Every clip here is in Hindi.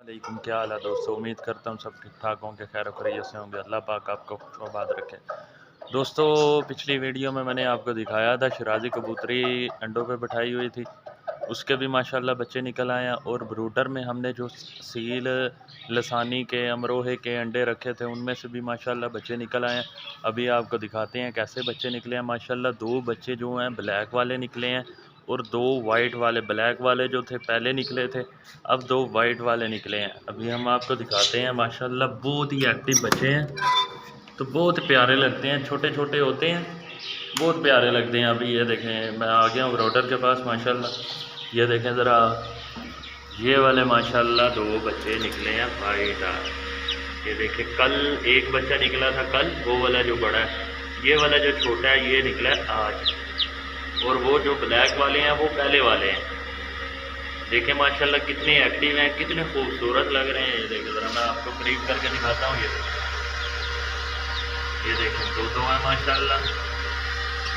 वालेकुम, क्या हाल है दोस्तों। उम्मीद करता हूँ सब ठीक ठाक होंगे, खैर खैरियत से होंगे। अल्लाह पाक आपको आबाद रखे। दोस्तों, पिछली वीडियो में मैंने आपको दिखाया था शिराजी कबूतरी अंडों पे बिठाई हुई थी, उसके भी माशाल्लाह बच्चे निकल आए हैं। और ब्रूडर में हमने जो सील, लसानी के, अमरोहे के अंडे रखे थे उनमें से भी माशाल्लाह बच्चे निकल आए हैं। अभी आपको दिखाते हैं कैसे बच्चे निकले हैं। माशाल्लाह 2 बच्चे जो हैं ब्लैक वाले निकले हैं और 2 वाइट वाले। ब्लैक वाले जो थे पहले निकले थे, अब 2 वाइट वाले निकले हैं। अभी हम आपको दिखाते हैं। माशाल्लाह बहुत ही एक्टिव बच्चे हैं, तो बहुत प्यारे लगते हैं, छोटे छोटे होते हैं, बहुत प्यारे लगते हैं। अभी ये देखें, मैं आ गया हूँ ब्रोडर के पास। माशाल्लाह ये देखें ज़रा, ये वाले माशाल्लाह 2 बच्चे निकले हैं वाइट। ये देखें, कल एक बच्चा निकला था, कल वो वाला जो बड़ा है, ये वाला जो छोटा है ये निकला है आज। और वो जो ब्लैक वाले हैं वो पहले वाले हैं। देखें माशाल्लाह कितने एक्टिव हैं, कितने खूबसूरत लग रहे हैं। ये देखें ज़रा, मैं आपको करीब करके दिखाता हूँ। ये देखें 2 हैं माशाल्लाह।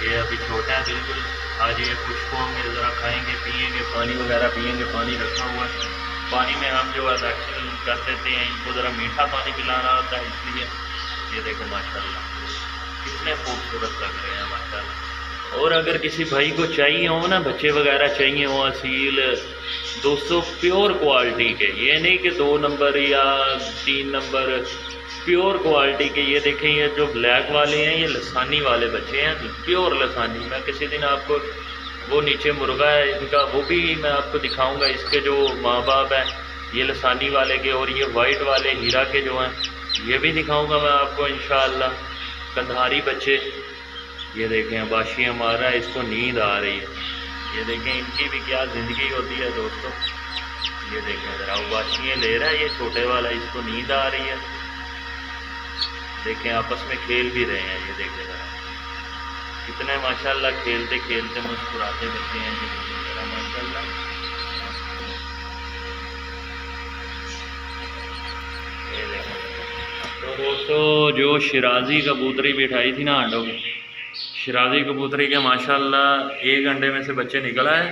ये अभी छोटा है बिल्कुल। आज ये कुछ होंगे, ज़रा खाएंगे पिएंगे, पानी वगैरह पिएंगे। पानी रखा हुआ है, पानी में हम जो है वैक्सीन कर देते हैं इनको, ज़रा मीठा पानी पिलाना होता है इसलिए। ये देखो माशाल्लाह कितने खूबसूरत लग रहे हैं माशाल्लाह। और अगर किसी भाई को चाहिए हो ना, बच्चे वगैरह चाहिए हो असील दोस्तों, प्योर क्वालिटी के, ये नहीं कि 2 नंबर या 3 नंबर, प्योर क्वालिटी के। ये देखें, ये जो ब्लैक वाले हैं ये लसानी वाले बच्चे हैं, प्योर लसानी। मैं किसी दिन आपको वो नीचे मुर्गा है इनका, वो भी मैं आपको दिखाऊंगा। इसके जो माँ बाप हैं ये लसानी वाले के, और ये वाइट वाले हीरा के जो हैं ये भी दिखाऊंगा मैं आपको इंशाअल्लाह। कंधारी बच्चे, ये देखें अबाशियाँ मार रहा है, इसको नींद आ रही है। ये देखें इनकी भी क्या ज़िंदगी होती है दोस्तों। ये देखें ज़रा, अबाशियाँ ले रहा है ये छोटे वाला, इसको नींद आ रही है। देखें आपस में खेल भी रहे हैं। ये देखें ज़रा, कितने माशाल्लाह खेलते खेलते मुस्कुराते बच्चे हैं। ये ज़रा माशाल्लाह। ये देखें, तो दोस्तों जो शिराजी कबूतरी बिठाई थी ना अंडों की, शिराजी कबूतरी के माशाल्लाह एक अंडे में से बच्चे निकल आए,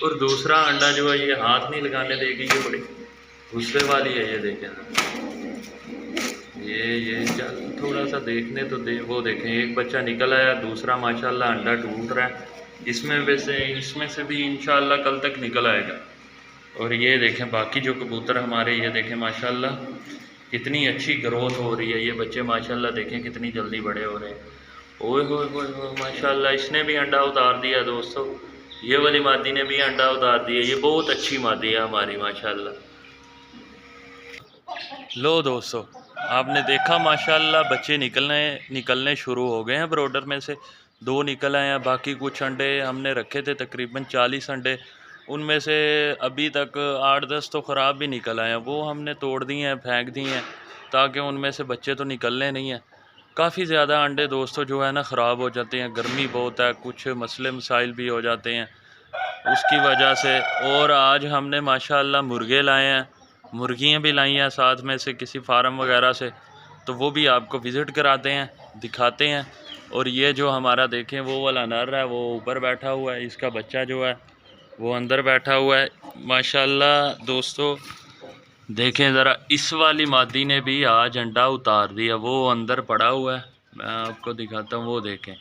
और दूसरा अंडा जो है ये हाथ नहीं लगाने देगी, ये बड़ी गुस्से वाली है। ये देखें ये चल थोड़ा सा देखने तो दे। वो देखें एक बच्चा निकल आया, दूसरा माशाल्लाह अंडा टूट रहा है इसमें। वैसे इसमें से भी इंशाल्लाह कल तक निकल आएगा। और ये देखें बाकी जो कबूतर हमारे, ये देखें माशाल्लाह कितनी अच्छी ग्रोथ हो रही है। ये बच्चे माशाल्लाह देखें कितनी जल्दी बड़े हो रहे हैं। ओए होए होए होए माशाल्लाह, इसने भी अंडा उतार दिया दोस्तों। ये वाली मादी ने भी अंडा उतार दिया। ये बहुत अच्छी मादी है हमारी माशाल्लाह। लो दोस्तों, आपने देखा माशाल्लाह बच्चे निकलने शुरू हो गए हैं ब्रोडर में से। 2 निकल आए हैं, बाकी कुछ अंडे हमने रखे थे तकरीबन 40 अंडे, उनमें से अभी तक 8-10 तो ख़राब भी निकल आए हैं। वो हमने तोड़ दिए हैं, फेंक दिए हैं, ताकि उनमें से बच्चे तो निकलने नहीं हैं। काफ़ी ज़्यादा अंडे दोस्तों जो है ना ख़राब हो जाते हैं, गर्मी बहुत है, कुछ मसले मसाइल भी हो जाते हैं उसकी वजह से। और आज हमने माशाल्लाह मुर्गे लाए हैं, मुर्गियाँ भी लाई हैं साथ में से किसी फार्म वगैरह से, तो वो भी आपको विज़िट कराते हैं, दिखाते हैं। और ये जो हमारा देखें वो वाला नर है वो ऊपर बैठा हुआ है, इसका बच्चा जो है वो अंदर बैठा हुआ है माशाल्लाह। दोस्तों देखें ज़रा, इस वाली मादी ने भी आज अंडा उतार दिया, वो अंदर पड़ा हुआ है। मैं आपको दिखाता हूँ, वो देखें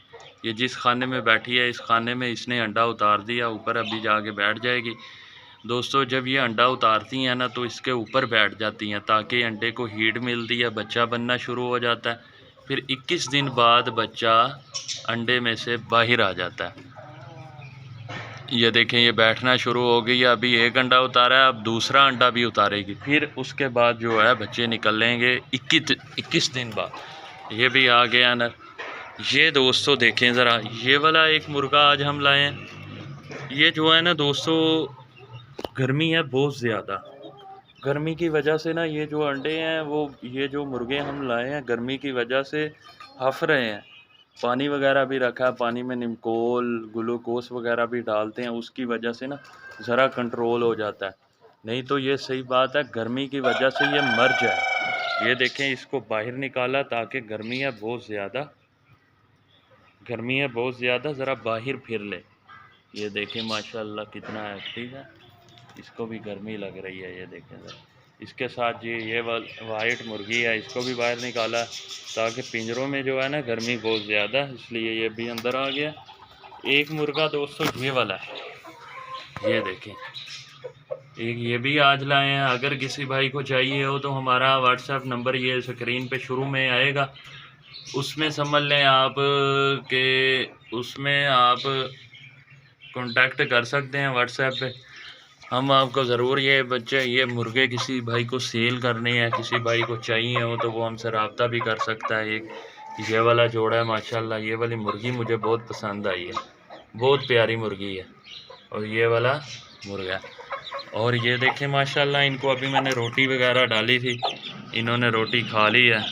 ये जिस खाने में बैठी है इस खाने में इसने अंडा उतार दिया, ऊपर अभी जाके बैठ जाएगी। दोस्तों जब ये अंडा उतारती हैं ना तो इसके ऊपर बैठ जाती हैं, ताकि अंडे को हीट मिलती है, बच्चा बनना शुरू हो जाता है। फिर 21 दिन बाद बच्चा अंडे में से बाहर आ जाता है। ये देखें ये बैठना शुरू हो गई है। अभी एक अंडा उतारा है, अब दूसरा अंडा भी उतारेगी, फिर उसके बाद जो है बच्चे निकलेंगे 21 दिन बाद। ये भी आ गया नर। ये दोस्तों देखें ज़रा, ये वाला एक मुर्गा आज हम लाए हैं। ये जो है ना दोस्तों, गर्मी है बहुत ज़्यादा, गर्मी की वजह से ना ये जो अंडे हैं वो, ये जो मुर्गे हम लाए हैं गर्मी की वजह से हफ रहे हैं। पानी वगैरह भी रखा है, पानी में निमकोल ग्लूकोस वगैरह भी डालते हैं, उसकी वजह से ना ज़रा कंट्रोल हो जाता है। नहीं तो ये सही बात है, गर्मी की वजह से ये मर जाए। ये देखें इसको बाहर निकाला ताकि गर्मी है बहुत ज़्यादा, गर्मी है बहुत ज़्यादा, ज़रा बाहर फिर ले। ये देखें माशाल्लाह कितना एक्टिव है, इसको भी गर्मी लग रही है। ये देखें ज़रा, इसके साथ ये वाइट मुर्गी है, इसको भी बाहर निकाला ताकि पिंजरों में जो है ना गर्मी बहुत ज़्यादा, इसलिए ये भी अंदर आ गया। एक मुर्गा दोस्तों ये वाला है, ये देखें, एक ये भी आज लाए हैं। अगर किसी भाई को चाहिए हो तो हमारा व्हाट्सएप नंबर ये स्क्रीन पे शुरू में आएगा, उसमें समझ लें आप के उसमें आप कांटेक्ट कर सकते हैं व्हाट्सएप पे। हम आपको ज़रूर ये मुर्गे किसी भाई को सेल करने हैं, किसी भाई को चाहिए हो तो वो हमसे रब्ता भी कर सकता है। एक ये वाला जोड़ा है माशाल्लाह, ये वाली मुर्गी मुझे बहुत पसंद आई है, बहुत प्यारी मुर्गी है। और ये वाला मुर्गा, और ये देखें माशाल्लाह, इनको अभी मैंने रोटी वगैरह डाली थी, इन्होंने रोटी खा ली है।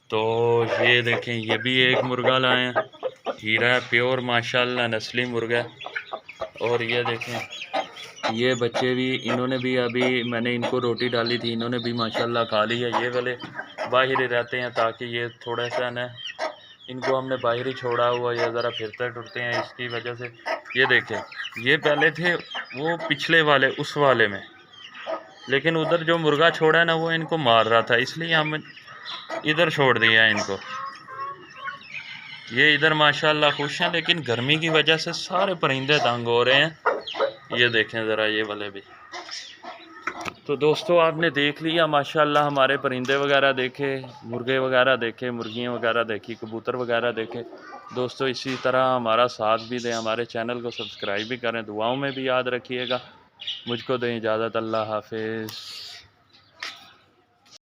तो ये देखें, ये भी एक मुर्गा लाए हैं, हीरा प्योर माशाल्लाह नस्ली मुर्गा। और ये देखें, ये बच्चे भी, इन्होंने भी अभी मैंने इनको रोटी डाली थी, इन्होंने भी माशाल्लाह खा ली है। ये वाले बाहर ही रहते हैं ताकि ये थोड़ा सा ना, इनको हमने बाहर ही छोड़ा हुआ, ये ज़रा फिरते टुरते हैं इसकी वजह से। ये देखें, ये पहले थे वो पिछले वाले उस वाले में, लेकिन उधर जो मुर्गा छोड़ा है ना वो इनको मार रहा था, इसलिए हम इधर छोड़ दिया है इनको। ये इधर माशाल्लाह खुश हैं, लेकिन गर्मी की वजह से सारे परिंदे तंग हो रहे हैं। ये देखें ज़रा ये वाले भी। तो दोस्तों आपने देख लिया माशाल्लाह, हमारे परिंदे वगैरह देखे, मुर्गे वगैरह देखे, मुर्गियाँ वगैरह देखी, कबूतर वगैरह देखे। दोस्तों इसी तरह हमारा साथ भी दें, हमारे चैनल को सब्सक्राइब भी करें, दुआओं में भी याद रखिएगा। मुझको दें इजाज़त, अल्लाह हाफिज़।